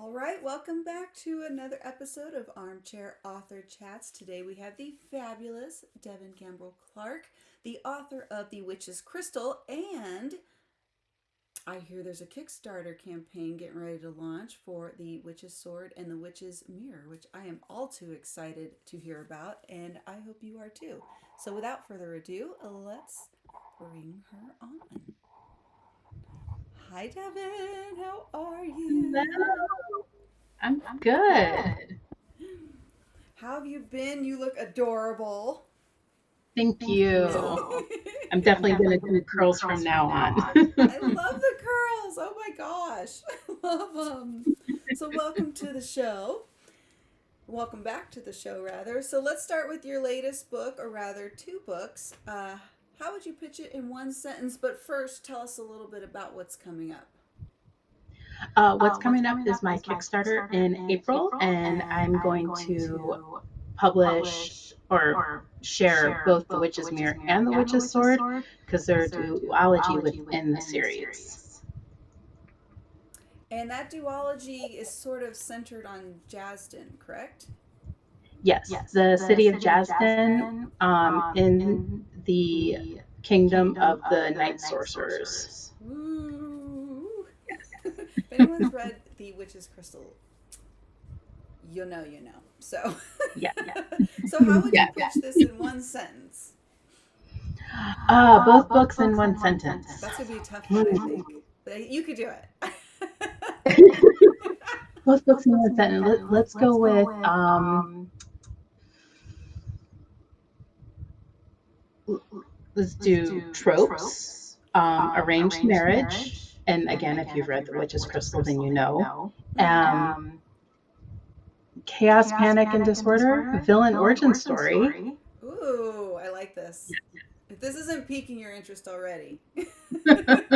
All right, welcome back to another episode of Armchair Author Chats. Today we have the fabulous Devon Gambrell-Clark, the author of The Witch's Crystal, and I hear there's a Kickstarter campaign getting ready to launch for The Witch's Sword and The Witch's Mirror, which I am all too excited to hear about, and I hope you are too. So without further ado, let's bring her on. Hi, Devon. How are Hello. you? I'm good. How have you been? You look adorable. Thank you. I'm definitely going to do curls from now on. I love the curls. Oh my gosh. I love them. So, welcome to the show. Welcome back to the show, rather. So, let's start with your latest book, or rather, two books. How would you pitch it in one sentence? But first, tell us a little bit about what's coming up. What's coming up is my Kickstarter in April, and I'm going to publish or share both The Witch's Mirror and The Witch's Sword because they're a duology within the series. And that duology is sort of centered on Jasden, correct? Yes, the city of Jasden in the kingdom of the night sorcerers. Woo! If anyone's read The Witch's Crystal, you know. So, Yeah. so how would you pitch this in one sentence? Both books in one sentence. That's gonna be a tough one, I think. But you could do it. Both books in one sentence. Let's go with let's do tropes, arranged marriage, and again, if you've read The Witch's Crystal, then you know. Chaos, panic, and disorder, villain origin story. Ooh, I like this. If this isn't piquing your interest already, then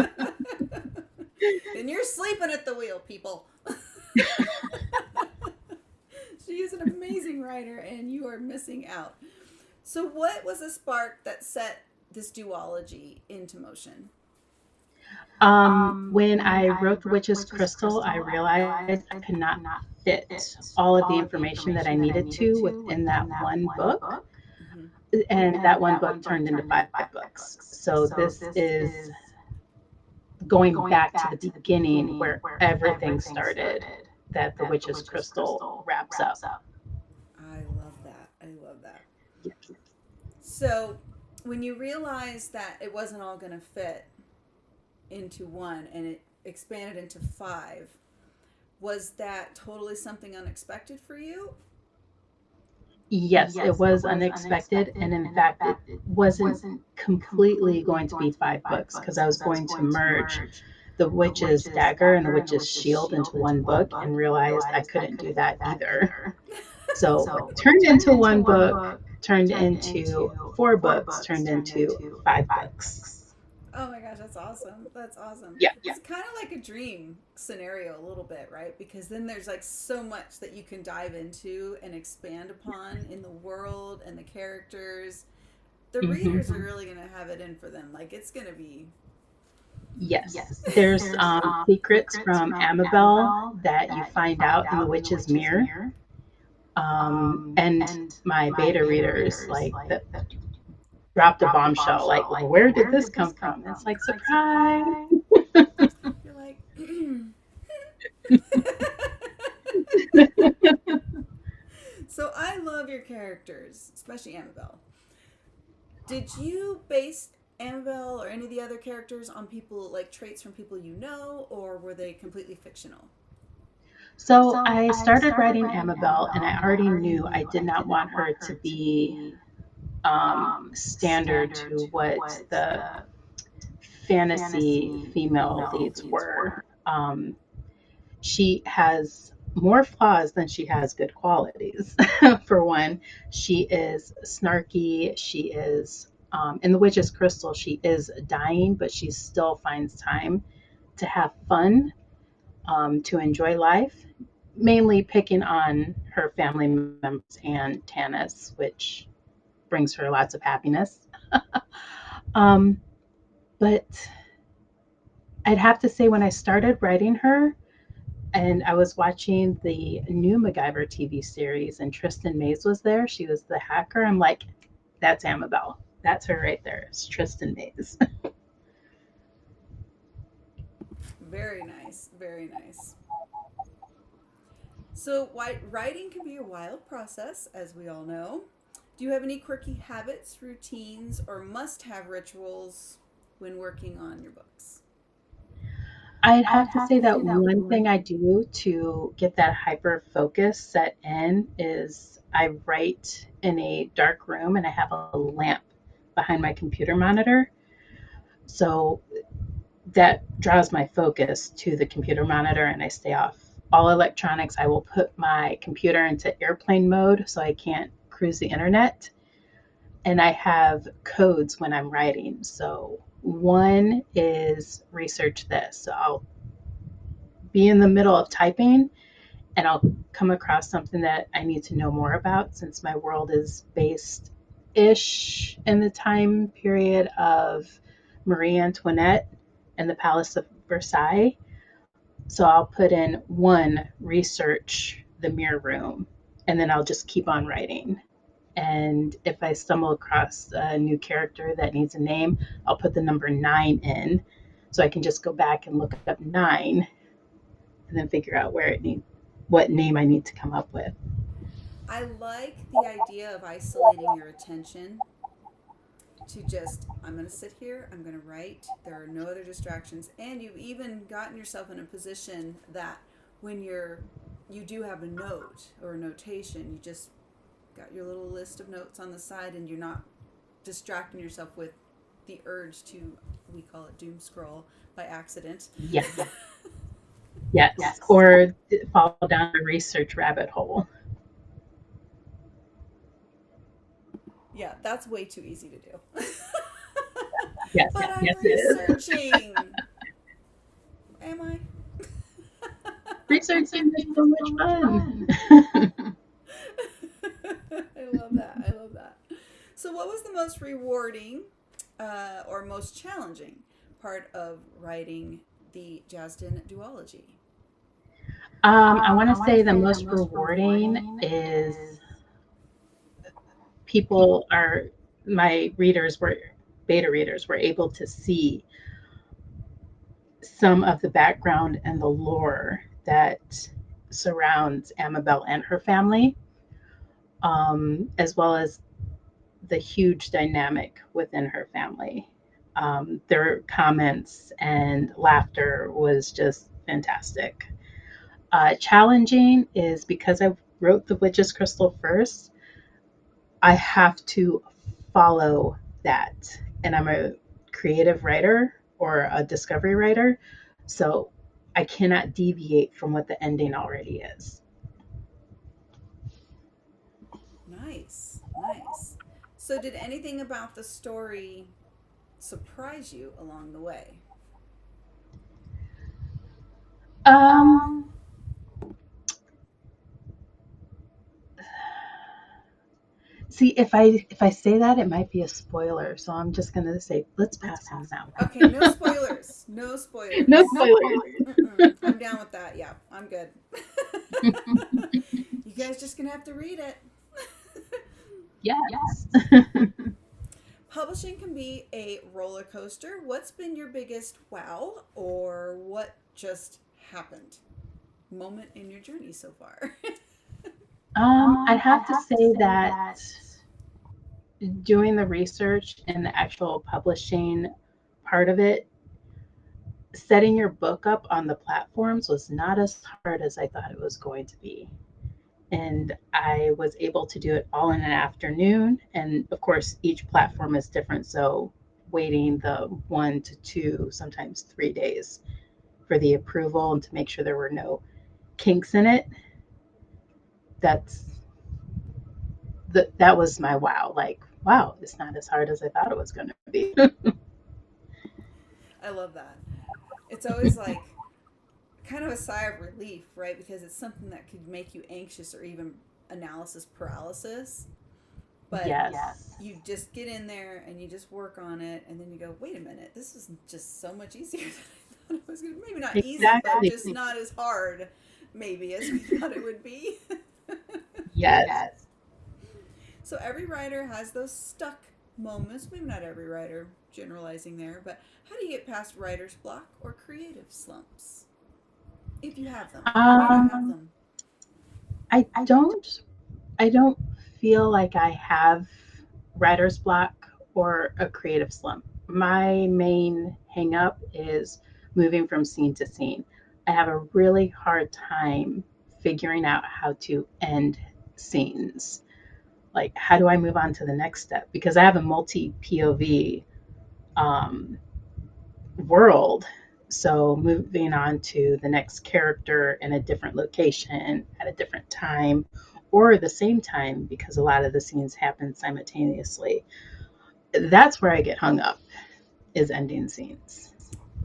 you're sleeping at the wheel, people. She is an amazing writer, and you are missing out. So, what was the spark that set this duology into motion? When I wrote The Witch's Crystal, I realized I could not fit all of the information that I needed to within that one book. And that one book turned into 5 books. So this is going back to the beginning where everything started, that The Witch's Crystal wraps up. I love that. I love that. So, when you realized that it wasn't all going to fit into one and it expanded into 5, was that totally something unexpected for you? Yes, it was unexpected. And in fact, it wasn't completely going to be 5 books because I was going to merge The Witch's Dagger and The Witch's Shield into one book and realized I couldn't do that either. So it turned into one book, turned into 4 books, turned into 5 books. Oh my gosh, that's awesome. That's awesome. Yeah. It's kind of like a dream scenario a little bit, right? Because then there's like so much that you can dive into and expand upon in the world and the characters. The readers are really going to have it in for them. Like it's going to be. Yes. There's secrets from Amabel that you find out in The Witch's Mirror. And my beta readers dropped a bombshell, like, where did this come from? It's like, surprise. You're like, so I love your characters, especially Amabel. Did you base Amabel or any of the other characters on people, like traits from people you know, or were they completely fictional? So I started writing Amabel, and I already knew I did not want her to be standard to what the fantasy female leads were. She has more flaws than she has good qualities. For one, she is snarky. She is, in The Witch's Crystal, she is dying, but she still finds time to have fun, to enjoy life, mainly picking on her family members and Tanis, which brings her lots of happiness. But I'd have to say when I started writing her, And I was watching the new MacGyver TV series, and Tristan Mays was there. She was the hacker. I'm like, that's Amabel. That's her right there. It's Tristan Mays. Very nice. Very nice. So, writing can be a wild process, as we all know. Do you have any quirky habits, routines, or must have rituals when working on your books? I'd have to say that one thing I do to get that hyper focus set in is I write in a dark room and I have a lamp behind my computer monitor. So that draws my focus to the computer monitor and I stay off all electronics. I will put my computer into airplane mode so I can't cruise the internet. And I have codes when I'm writing. So one is research this. So I'll be in the middle of typing and I'll come across something that I need to know more about since my world is based ish in the time period of Marie Antoinette and the Palace of Versailles. So I'll put in one, research the mirror room, and then I'll just keep on writing. And if I stumble across a new character that needs a name, I'll put the number 9 in so I can just go back and look up 9 and then figure out what name I need to come up with. I like the idea of isolating your attention to just, I'm going to sit here, I'm going to write, there are no other distractions. And you've even gotten yourself in a position that when you do have a note or a notation, you just got your little list of notes on the side and you're not distracting yourself with the urge to, we call it doom scroll by accident. Yes. Yes. Or fall down the research rabbit hole. Yeah, that's way too easy to do. Yes, But I'm yes, it is. researching. Am I? Researching is so much fun. I love that. I love that. So, what was the most rewarding or most challenging part of writing the Jasden duology? I want to say the most rewarding is people are my readers were beta readers were able to see some of the background and the lore that surrounds Amabel and her family, as well as the huge dynamic within her family. Their comments and laughter was just fantastic. Challenging is because I wrote The Witch's Crystal first, I have to follow that. And I'm a creative writer or a discovery writer. So I cannot deviate from what the ending already is. Nice. Nice. So, did anything about the story surprise you along the way? Um, See, if I say that, it might be a spoiler. So I'm just gonna say, let's pass on that one. Okay, no spoilers. No No spoilers. spoilers. Mm-mm. I'm down with that. Yeah, I'm good. You guys just gonna have to read it. Yes. Publishing can be a roller coaster. What's been your biggest wow or what just happened moment in your journey so far? I'd have to say that doing the research and the actual publishing part of it, setting your book up on the platforms was not as hard as I thought it was going to be. And I was able to do it all in an afternoon. And of course, each platform is different. So waiting the 1 to 2, sometimes 3 days for the approval and to make sure there were no kinks in it. That's that was my wow. Like, wow, it's not as hard as I thought it was going to be. I love that. It's always like kind of a sigh of relief, right? Because it's something that could make you anxious or even analysis paralysis. But Yes. you just get in there and you just work on it, and then you go, wait a minute, this is just so much easier than I thought it was gonna, maybe not easy, but Exactly. just not as hard, maybe, as we thought it would be. Yes. So every writer has those stuck moments. Maybe not every writer, generalizing there, but how do you get past writer's block or creative slumps? If you have them, you may not have Um, them. I don't I don't feel like I have writer's block or a creative slump. My main hang up is moving from scene to scene. I have a really hard time figuring out how to end scenes. Like, how do I move on to the next step? Because I have a multi POV um, world. So, moving on to the next character in a different location at a different time or the same time, because a lot of the scenes happen simultaneously, that's where I get hung up, is ending scenes.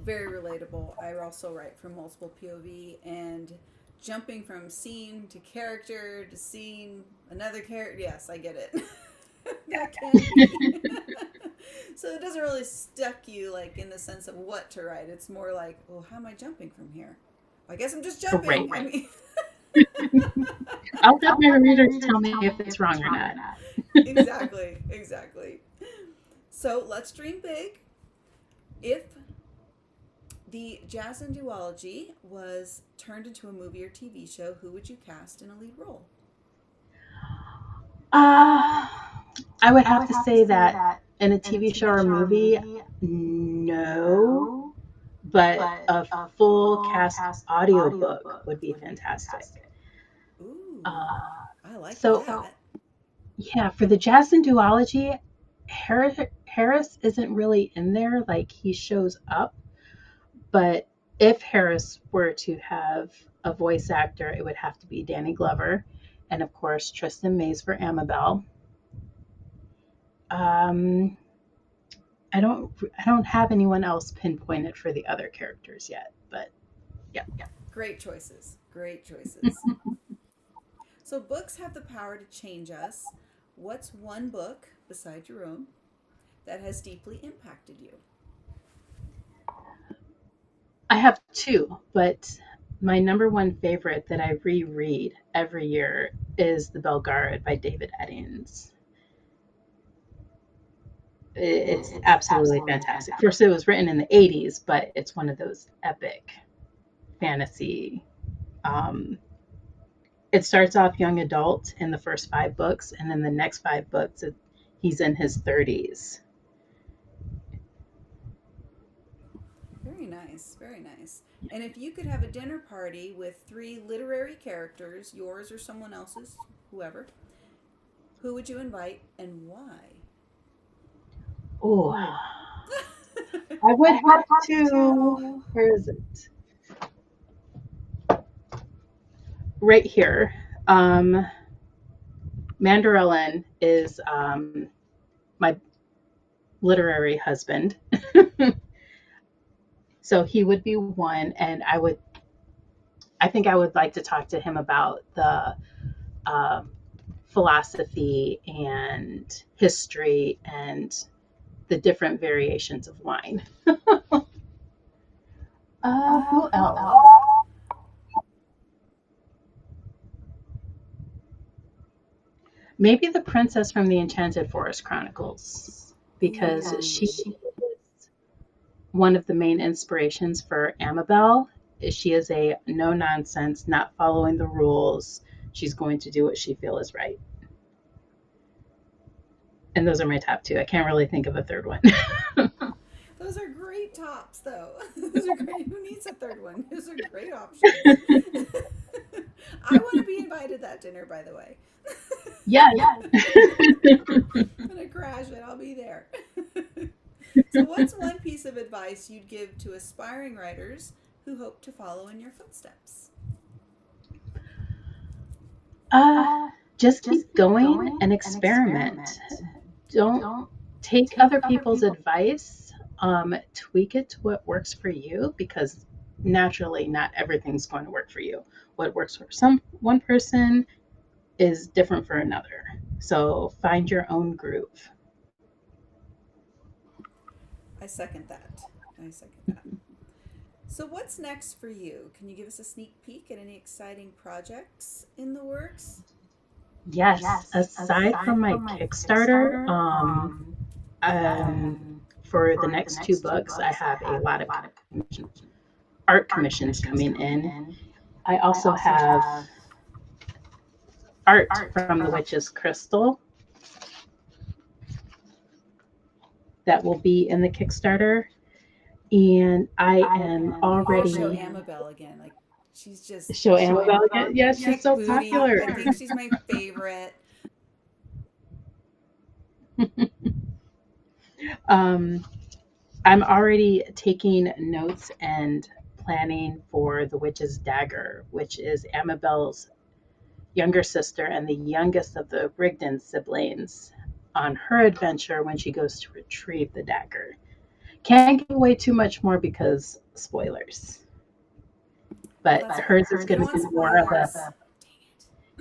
Very relatable. I also write from multiple POV, and jumping from scene to character to scene, another character. Yes, I get it. That can be. So it doesn't really stuck you like in the sense of what to write. It's more like, well, how am I jumping from here? I guess I'm just jumping. Right. I mean, I'll let my readers tell me if it's wrong or not. exactly, exactly. So let's dream big. If the Jazz and Duology was turned into a movie or TV show, who would you cast in a lead role? Uh, I would have to say that in a TV show or movie, no, but a full cast audiobook would be fantastic. Ooh, Uh, I like so, that. yeah, for the Jazz and Duology, Harris isn't really in there. Like, he shows up, but if Harris were to have a voice actor, it would have to be Danny Glover, and of course Tristan Mays for Amabel. Um, I don't have anyone else pinpointed for the other characters yet, but yeah. Great choices. Great choices. So books have the power to change us. What's one book besides your own that has deeply impacted you? I have two, but my number one favorite that I reread every year is The Belgard by David Eddings. It's absolutely fantastic. First, it was written in the 80s, but it's one of those epic fantasy. Um, it starts off young adult in the first five books, and then the next five books, he's in his 30s. Very nice. Very nice. And if you could have a dinner party with three literary characters, yours or someone else's, whoever, who would you invite and why? Oh, I would have to. Where is it? Right here. Mandarellin is my literary husband. So he would be one, and I think I would like to talk to him about the uh, philosophy and history and the different variations of wine. Who I else? love it. Maybe the princess from the Enchanted Forest Chronicles, because she Ooh. is one of the main inspirations for Amabel. She is a no nonsense, not following the rules. She's going to do what she feels is right. And those are my top two. I can't really think of a third one. Those are great tops, though. Those are great. Who needs a third one? Those are great options. I want to be invited to that dinner, by the way. Yeah. I'm gonna crash it. I'll be there. So, what's one piece of advice you'd give to aspiring writers who hope to follow in your footsteps? Just keep going and experiment. Don't take other people's advice. Tweak it to what works for you, because naturally not everything's going to work for you. What works for one person is different for another. So find your own groove. I second that. I second that. So, what's next for you? Can you give us a sneak peek at any exciting projects in the works? Yes, aside from my Kickstarter, um, for the next two books, I have a lot of art commissions coming in. I also have art from the Witch's Crystal that will be in the Kickstarter. And I am You got to show already Amabel again. Like, she's just show Annabelle again. Yes, she's big so booty. popular. I think she's my favorite. um, I'm already taking notes and planning for the Witch's Dagger, which is Amabelle's younger sister and the youngest of the Rigdon siblings on her adventure when she goes to retrieve the dagger. Can't give away too much more because spoilers. Oh, But that's right. hers is You going don't to want be more of a, spoilers.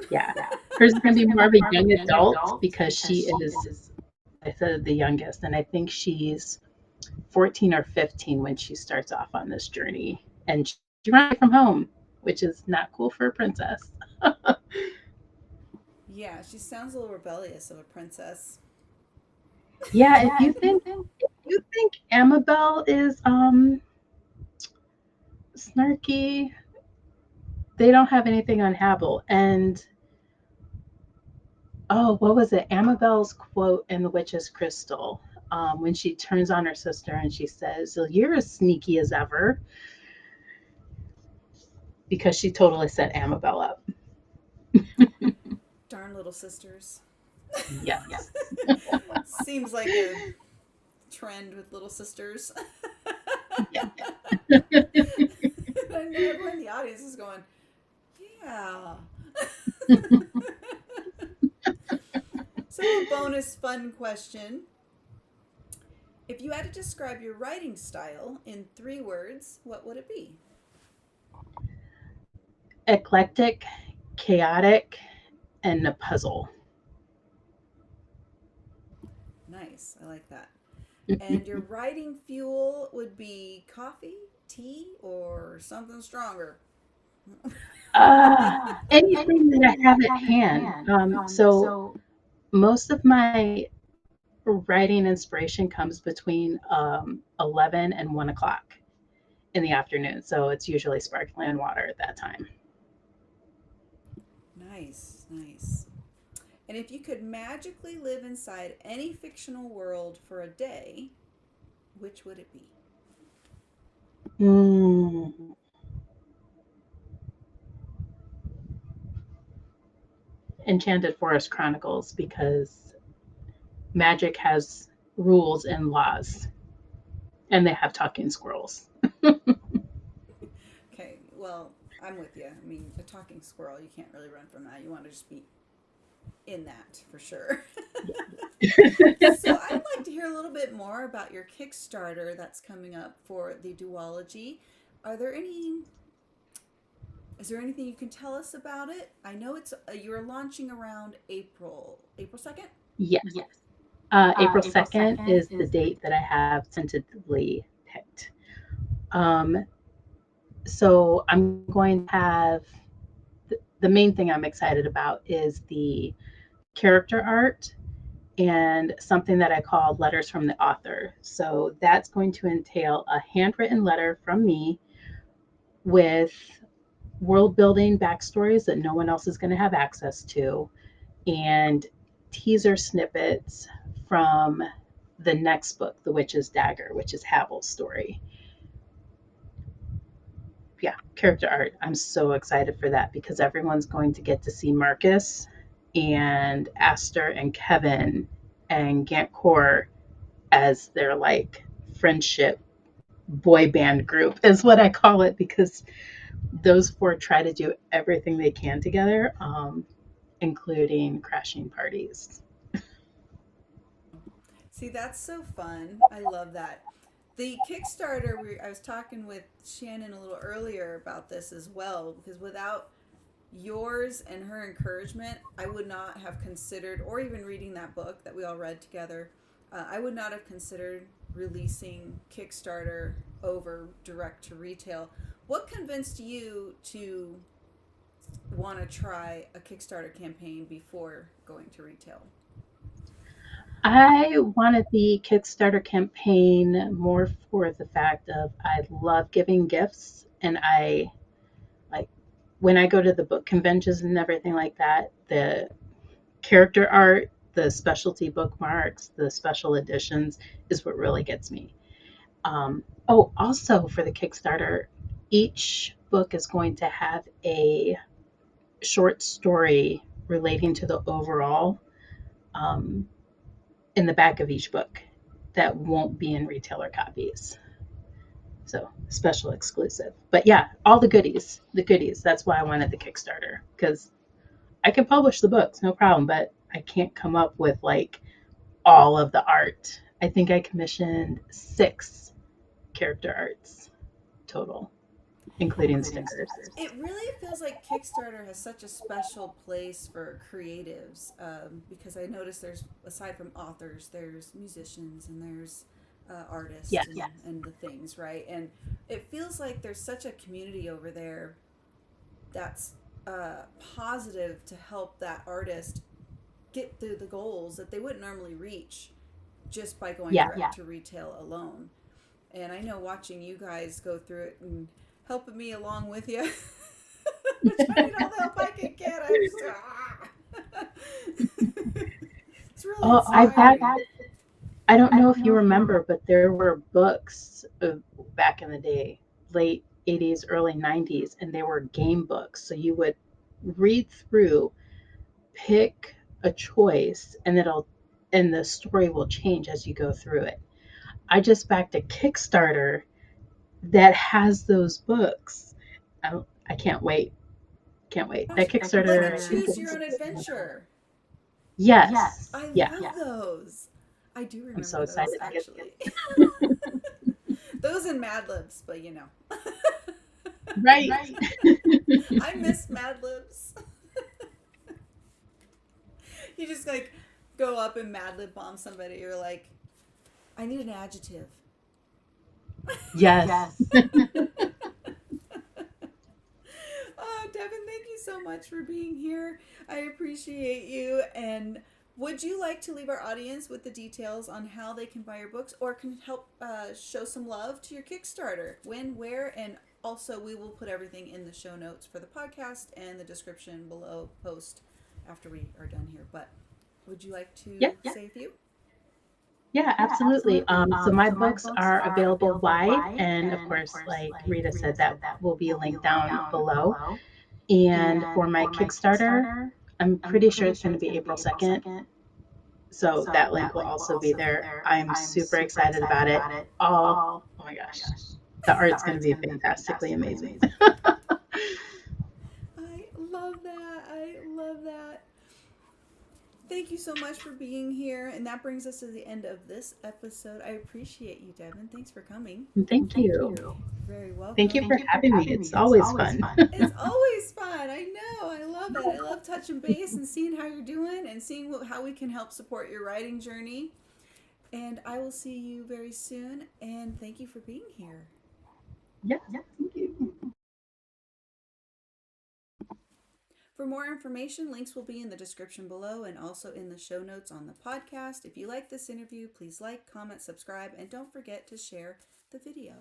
yeah, hers is going to be more of a young adult because she is, I said, the youngest. And I think she's 14 or 15 when she starts off on this journey. And she runs away from home, which is not cool for a princess. Yeah, she sounds a little rebellious of a princess. Yeah, if you think Amabel is snarky, they don't have anything on Habel. And oh, what was it? Amabel's quote in The Witch's Crystal, when she turns on her sister and she says, "Well, you're as sneaky as ever," because she totally set Amabel up. Darn little sisters. Yes. Seems like a trend with little sisters. Yeah. I know everyone in the audience is going, yeah. So, a bonus fun question. If you had to describe your writing style in 3 words, what would it be? Eclectic, chaotic, and a puzzle. Nice. I like that. And your writing fuel would be coffee, tea, or something stronger. Anything that I have at hand. So most of my writing inspiration comes between 11 and 1 o'clock in the afternoon. So it's usually sparkling water at that time. Nice, nice. And if you could magically live inside any fictional world for a day, which would it be? Mm. Enchanted Forest Chronicles because magic has rules and laws, and they have talking squirrels. Okay, well, I'm with you. I mean, a talking squirrel, you can't really run from that. You want to just be in that for sure. So, I'd like to hear a little bit more about your Kickstarter that's coming up for the duology. Are there any Is there anything you can tell us about it? I know it's you're launching around April 2nd. Yes. April 2nd is the date that I have tentatively picked. Um, so I'm going to have the main thing I'm excited about is the character art and something that I call letters from the author. So that's going to entail a handwritten letter from me with world building backstories that no one else is going to have access to, and teaser snippets from the next book, The Witch's Dagger, which is Havel's story. Yeah, character art. I'm so excited for that because everyone's going to get to see Marcus and Aster and Kevin and Gant Core as their like friendship boy band group is what I call it because those four try to do everything they can together, including crashing parties. See, that's so fun. I love that. The Kickstarter, I was talking with Shannon a little earlier about this as well, because without yours and her encouragement, I would not have considered, or even reading that book that we all read together, I would not have considered releasing Kickstarter over direct to retail. What convinced you to want to try a Kickstarter campaign before going to retail? I wanted the Kickstarter campaign more for the fact of I love giving gifts, and I like when I go to the book conventions and everything like that, the character art, the specialty bookmarks, the special editions is what really gets me. Also for the Kickstarter, each book is going to have a short story relating to the overall um, in the back of each book that won't be in retailer copies. So special exclusive. But yeah, all the goodies, the goodies. That's why I wanted the Kickstarter because I can publish the books, no problem, but I can't come up with like all of the art. I think I commissioned 6 character arts total, including stickers. It really feels like Kickstarter has such a special place for creatives, because I notice there's, aside from authors, there's musicians and there's artists Yes. and the things, right? And it feels like there's such a community over there that's positive to help that artist get through the goals that they wouldn't normally reach just by going direct to retail alone. And I know watching you guys go through it and helping me along with you, trying all the help I can get. I'm just, it's really I've had, inspiring. I don't know if you remember, but there were books back in the day, late 80s, early 90s, and they were game books. So you would read through, pick a choice, and the story will change as you go through it. I just backed a Kickstarter that has those books. I can't wait. Can't wait. Gosh, That Kickstarter, like I think choose your own adventure. yes. I Yeah. love those. I do I'm so remember those excited to get actually. Those and Mad Libs, but you know. right. I miss Mad Libs. You just like go up and Mad Lib bomb somebody. You're like, I need an adjective. Yes. Oh, Devon, thank you so much for being here. I appreciate you. And would you like to leave our audience with the details on how they can buy your books or can help show some love to your Kickstarter? When, where, and also we will put everything in the show notes for the podcast and the description below post after we are done here. But would you like to say a few? Yeah, absolutely. So my books are available wide, and of course, like Rita said, that will be linked down below. And for my Kickstarter, I'm pretty sure it's going to be April 2nd. So that link will also be there. I'm super excited about it. Oh my gosh. The art's going to be fantastically amazing. I love that. I love that. Thank you so much for being here. And that brings us to the end of this episode. I appreciate you, Devon. Thanks for coming. Thank you. Very welcome. Thank you for having me. It's always fun. It's always fun. I know. I love it. I love touching base and seeing how you're doing and seeing how we can help support your writing journey. And I will see you very soon. And thank you for being here. Yeah, thank you. For more information, links will be in the description below and also in the show notes on the podcast. If you like this interview, please like, comment, subscribe, and don't forget to share the video.